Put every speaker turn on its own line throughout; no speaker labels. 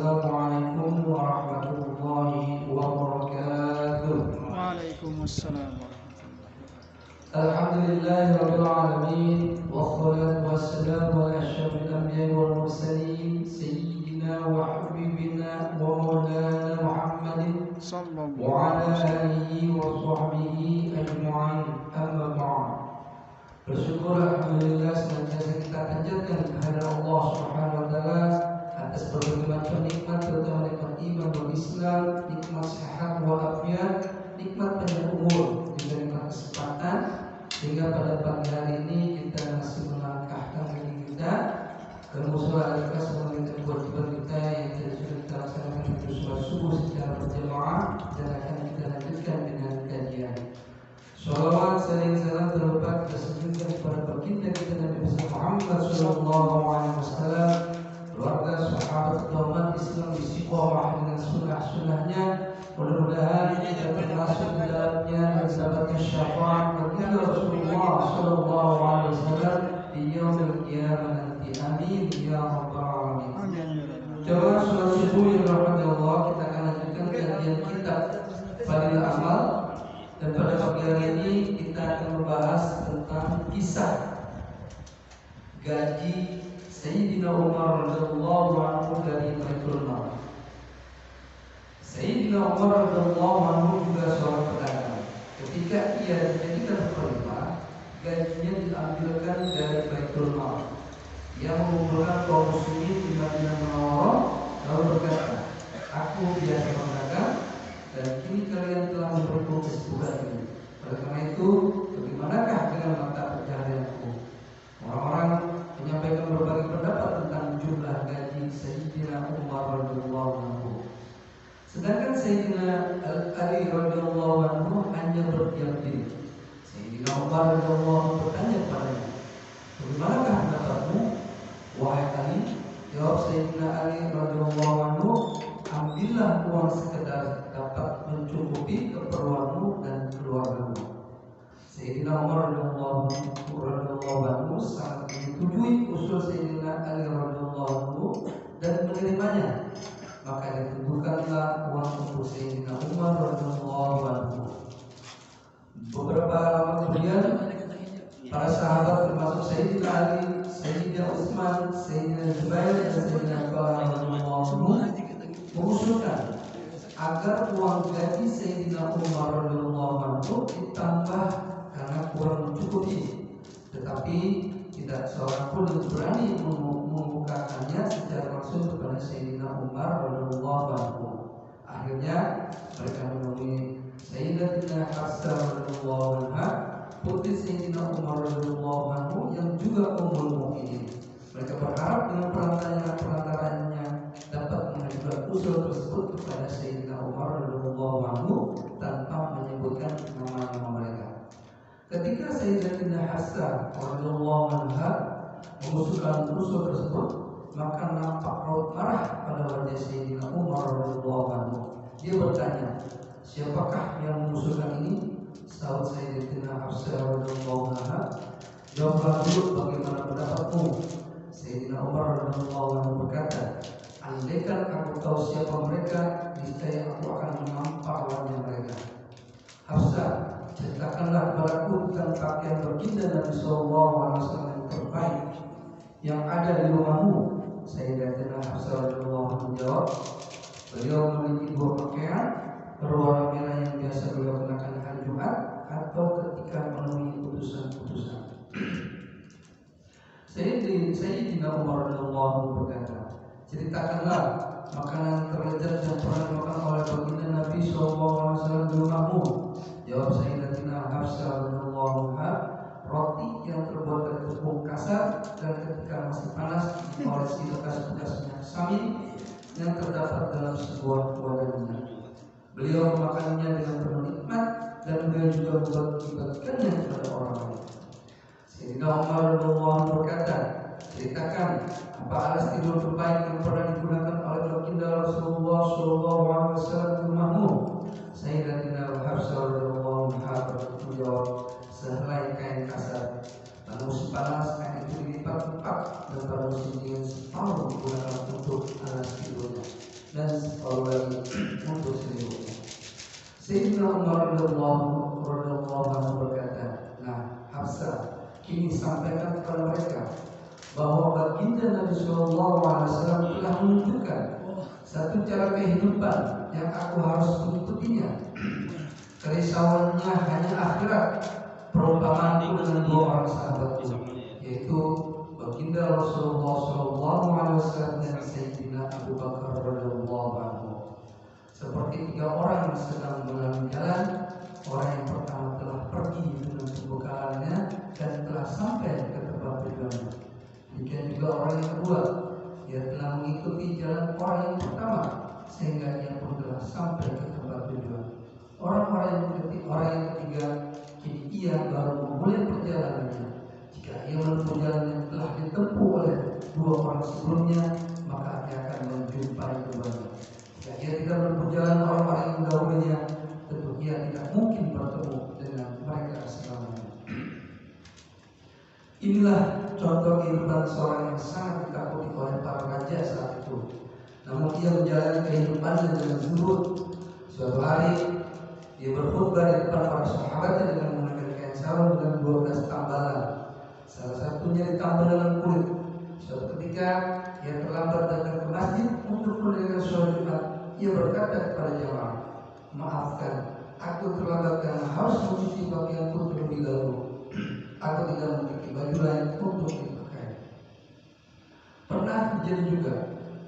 Assalamualaikum warahmatullahi wabarakatuh.
Waalaikumsalam.
Alhamdulillahirabbil alamin wassalatu wassalamu ala asyrafil anbiya'i wal mursalin sayyidina wa habibina wa maulana Muhammadin wa ala alihi wa sahbihi ajma'in. Amma ba'd. Bersyukur alhamdulillah senantiasa kita panjatkan kehadirat Allah Subhanahu wa taala atas berbagai macam nikmat, terutama nikmat iman dan Islam, nikmat sehat walafiat, nikmat panjang umur, juga nikmat kesempatan, sehingga pada pagi hari ini kita masih melangkahkan kaki kita ke mushola al-ikhlas menunaikan kewajiban kita yang sudah kita laksanakan untuk sholat subuh secara berjamaah dan akan kita lanjutkan dengan kajian. Shalawat saling salam terlepas kita sejujurnya kepada baginda kita Nabi Muhammad sallallahu alaihi wasallam, keluarga, sahabat, umat Islam istiqomah dengan sunnah-sunnahnya. Mudah-mudahan kita termasuk di dalamnya dan mendapatkan syafaat baginda Rasulullah sallallahu alaihi wasallam di yaumil qiyamah nanti. Amin ya rabbal alamin. Coba sholat subuh yang dirahmati Allah, kita akan lanjutkan kajian kitab Fadil Amal. Dan pada pagi hari ini kita akan membahas tentang kisah gaji Sayyidina Umar radhiyallahu anhu dari Baitul Mal. Sayyidina Umar radhiyallahu anhu juga seorang pedagang. Ketika ia dijadikan khalifah, gajinya diambilkan dari Baitul Mal. Ia mengumpulkan kaum muslimin di Madinah Munawwarah lalu berkata, "Aku biasa berdagang dan kini kalian telah memberiku kesibukan ini. Oleh karena itu, bagaimanakah dengan mata pencaharianku?" Orang-orang menyampaikan berbagai pendapat tentang jumlah gaji Sayyidina Umar radhiyallahu anhu. Sedangkan Sayyidina Ali radhiyallahu anhu hanya berdiam diri. Sayyidina Umar radhiyallahu anhu bertanya kepadanya, "Bagaimanakah pendapatmu, wahai Ali?" Jawab Sayyidina Ali radhiyallahu anhu, "Ambillah uang sekedar dapat mencukupi keperluanmu dan keluargamu." Sayyidina Umar radhiyallahu anhu sangat menyetujui usul Sayyidina Ali radhiyallahu anhu dan menerimanya. Maka ditentukanlah uang untuk Sayyidina Umar radhiyallahu anhu. Beberapa lama kemudian, para sahabat termasuk Sayyidina Ali, Sayyidina Utsman, Sayyidina Zubair dan Sayyidina Talha radhiyallahu anhu mengusulkan agar uang gaji Sayyidina Umar radhiyallahu anhu ditambah karena kurang mencukupi. Tetapi tidak seorang pun yang berani membukakannya secara langsung kepada Sayyidina Umar radhiyallahu anhu. Akhirnya mereka menemui Sayyidatina Hafsah radhiyallahu anha, putri Sayyidina Umar radhiyallahu anhu yang juga ummul mukminin. Mereka berharap dengan perantaranya dapat mengajukan usul tersebut kepada Sayyidina Umar radhiyallahu anhu tanpa menyebutkan nama-nama mereka. Ketika Sayyidatina Hafsah radhiyallahu anha mengusulkan usul tersebut, maka nampak raut marah pada wajah Sayyidina Umar radhiyallahu anhu. Dia bertanya, "Siapakah yang mengusulkan ini?" Sahut Sayyidatina Hafsah radhiyallahu anha, "Jawablah dulu bagaimana pendapatmu." Sayyidina Umar radhiyallahu anhu berkata, "Andaikan aku tahu siapa mereka, niscaya aku akan menampar wajah mereka." "Hafsah, ceritakanlah kepadaku tentang pakaian baginda Nabi sallallahu alaihi wasallam yang terbaik yang ada di rumahmu." Sayyidatina Hafsah radhiyallahu anha menjawab, "Beliau memiliki dua pakaian berwarna merah yang biasa beliau kenakan hari Jumat atau ketika memenuhi utusan-utusan." Sayyidina Umar radhiyallahu anhu berkata, "Ceritakanlah makanan terlezat yang pernah dimakan oleh baginda Nabi sallallahu alaihi wasallam di rumahmu." Jawab Sayyidatina Hafsah radhiyallahu anha, "Roti yang terbuat dari tepung kasar dan ketika masih panas diolesi bekas-bekas minyak samin yang terdapat dalam sebuah wadah minyak. Beliau memakannya dengan penuh nikmat dan beliau juga membagikannya kepada orang lain." Sayyidina Umar radhiyallahu anhu berkata, "Ceritakan apa alas tidur terbaik yang pernah digunakan oleh baginda Rasulullah sallallahu alaihi wasallam di rumahmu?" Sayyidatina Hafsah radhiyallahu anha menjawab, "Sehelai kain kasar. Pada musim panas kain itu dilipat-lipat dan pada musim dingin separuh digunakan untuk alas tidurnya." dan separuh lagi untuk seluruhnya. Sayyidina Umar radhiyallahu anhu berkata, "Nah, Hafsah, kini sampaikan kepada mereka bahwa baginda Nabi Sallallahu Alaihi Wasallam telah menunjukkan satu cara kehidupan yang aku harus mengikutinya. Kerisauannya hanya akhirat. Perumpamaanku dengan dua orang sahabatku, yaitu baginda Rasulullah Sallallahu Alaihi Wasallam dan Sayyidina Abu Bakar radhiyallahu anhu. Seperti tiga orang yang sedang melalui jalan, orang yang pertama telah pergi dengan pembekalannya dan telah sampai ke tempat tujuannya. Demikian juga orang yang kedua, ia telah mengikuti jalan orang yang pertama sehingga ia pun telah sampai ke tempat tujuan. Orang yang ketiga, kini ia baru memulai perjalanannya. Jika ia menempuh jalan yang telah ditempuh oleh dua orang sebelumnya, maka ia akan menjumpai keduanya. Jika ia tidak menempuh jalan orang-orang yang mendahulunya, tentu ia tidak mungkin bertemu dengan mereka selamanya. Inilah contoh kehidupan seorang yang sangat ditakuti oleh para raja saat itu. Namun ia menjalani kehidupannya dengan zuhud. Suatu hari dia berkhutbah di depan para sahabatnya dengan menggunakan kain sarung dengan 12 tambalan. Salah satunya ditambal dengan kulit. Suatu ketika ia terlambat datang ke masjid untuk menunaikan sholat Jumat. Ia berkata kepada jamaah, "Maafkan, aku terlambat karena harus mencuci pakaianku terlebih dahulu. Aku tidak memiliki baju lain untuk dipakai." Pernah terjadi juga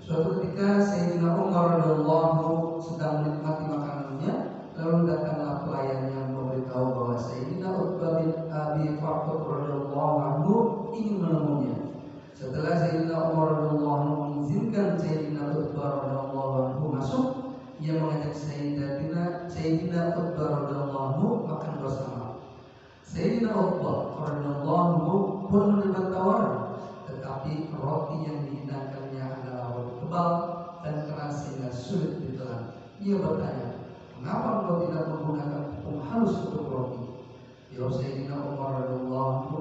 suatu ketika Sayyidina Umar radhiyallahu anhu sedang menikmati makanannya, lalu datanglah pelayan yang memberitahu bahwa Sayyidina Utbah bin Abi Waqqas radhiyallahu anhu ingin menemuinya. Setelah Sayyidina Umar radhiyallahu anhu mengizinkan Sayyidina Utbah radhiyallahu anhu masuk, ia mengajak Sayyidina Utbah radhiyallahu anhu makan bersama. Sayyidina Utbah radhiyallahu anhu pun menerima tawaran, tetapi roti yang dihidangkannya adalah roti tebal dan keras sehingga sulit ditelan. Ia bertanya, "Mengapa engkau tidak menggunakan tepung halus untuk roti?" Jawab Sayyidina Umar radhiyallahu anhu,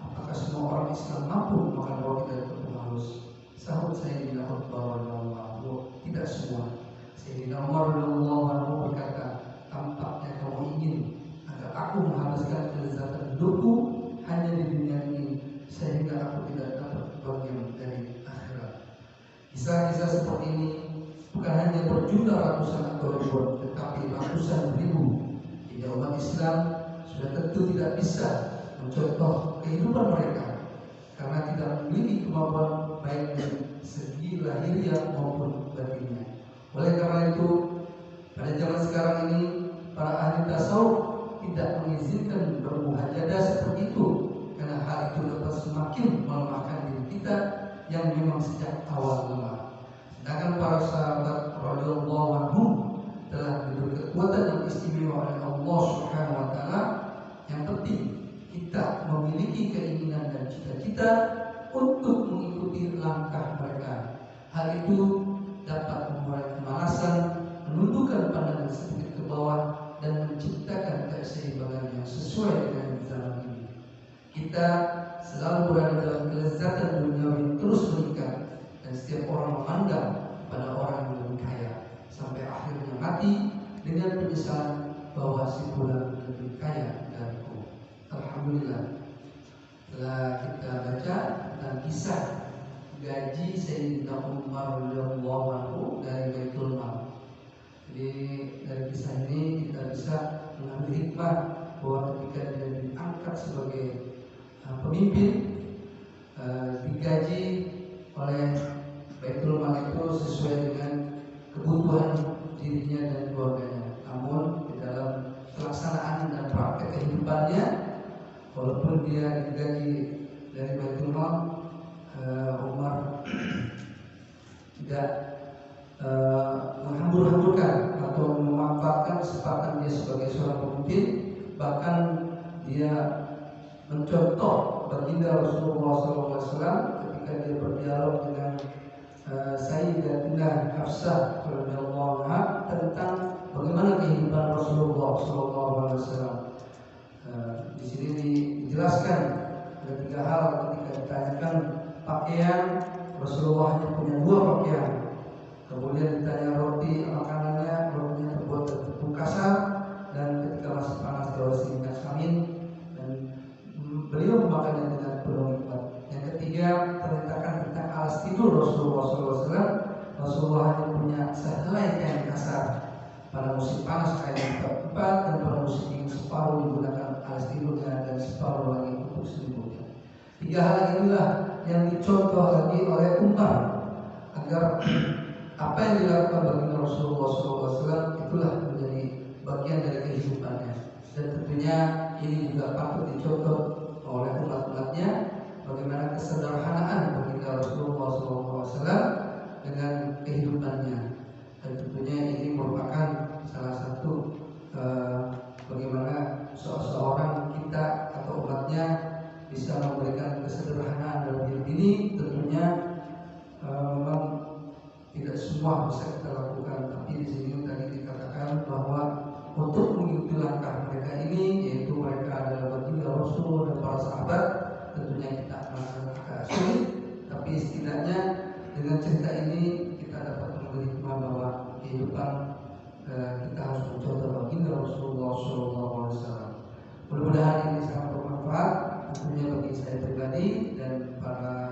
"Apakah semua orang Islam mampu makan roti dari tepung halus?" Sahut Sayyidina Utbah radhiyallahu anhu, "Tidak semua." Sayyidina Umar radhiyallahu anhu berkata, "Tampaknya kamu ingin agar aku menghabiskan kelezatan hidupku hanya di dunia ini sehingga aku tidak dapat bagian dari akhirat." Kisah-kisah seperti ini bukan hanya berjumlah ratusan atau ribuan, tetapi ratusan ribu. Hingga umat Islam sudah tentu tidak bisa mencontoh kehidupan mereka karena tidak memiliki kemampuan baik dari segi lahiriah maupun batinnya. Oleh karena itu, pada zaman sekarang ini para ahli tasawuf tidak mengizinkan bermuhajadah seperti itu karena hal itu dapat semakin melemahkan diri kita yang memang sejak awal lemah. Sedangkan para sahabat radhiyallahu anhum telah diberi kekuatan yang istimewa oleh Allah Subhanahu wa taala. Yang penting kita memiliki keinginan dan cita-cita untuk mengikuti langkah mereka. Hal itu dapat mengurangi kemalasan, menundukkan pandangan sedikit ke bawah dan menciptakan keseimbangan yang sesuai dengan zaman ini. Kita selalu berada dalam kelezatan duniawi terus meningkat dan setiap orang memandang pada orang yang lebih kaya sampai akhirnya mati dengan penyesalan bahwa si fulan lebih kaya dariku. Alhamdulillah, telah kita baca tentang kisah gaji Sayyidina Umar radhiyallahu anhu dari Baitul Mal. Jadi dari kisah ini kita bisa mengambil hikmah bahwa ketika dia diangkat sebagai pemimpin, digaji oleh Baitul Mal itu sesuai dengan kebutuhan dirinya dan keluarganya. Namun di dalam pelaksanaan dan praktek kehidupannya, walaupun dia digaji dari Baitul Mal, Umar tidak menghambur-hamburkan atau memanfaatkan kesempatan dia sebagai seorang pemimpin. Bahkan dia mencontoh baginda Rasulullah SAW ketika dia berdialog dengan Sayyidatina Hafsah radhiyallahu anha tentang bagaimana kehidupan Rasulullah SAW. Di sini dijelaskan ada 3 hal ketika ditanyakan pakaian. Rasulullah hanya punya 2 pakaian. Kemudian ditanya sehelai kain kasar. Pada musim panas kain diikat-ikat, dan pada musim dingin separuh digunakan alas tidurnya dan separuh lagi untuk selimutnya. 3 hal inilah yang dicontoh lagi oleh Umar agar apa yang dilakukan baginda Rasulullah SAW itulah menjadi bagian dari kehidupannya. Dan tentunya ini juga patut dicontoh oleh umat-umatnya, bagaimana kesederhanaan baginda Rasulullah SAW dengan kehidupannya. Dan tentunya ini merupakan salah satu bagaimana seorang kita atau umatnya bisa memberikan kesederhanaan dalam hidup ini. Tentunya memang tidak semua bisa kita lakukan, tapi di sini tadi dikatakan bahwa untuk mengikuti langkah mereka ini, yaitu mereka adalah baginda Rasul dan para sahabat, tentunya kita akan agak sulit, tapi setidaknya dengan cerita ini kita dapat memberi hikmah bahwa kehidupan kita harus mencontoh baginda Rasulullah SAW. Mudah-mudahan ini sangat bermanfaat tentunya bagi saya pribadi dan para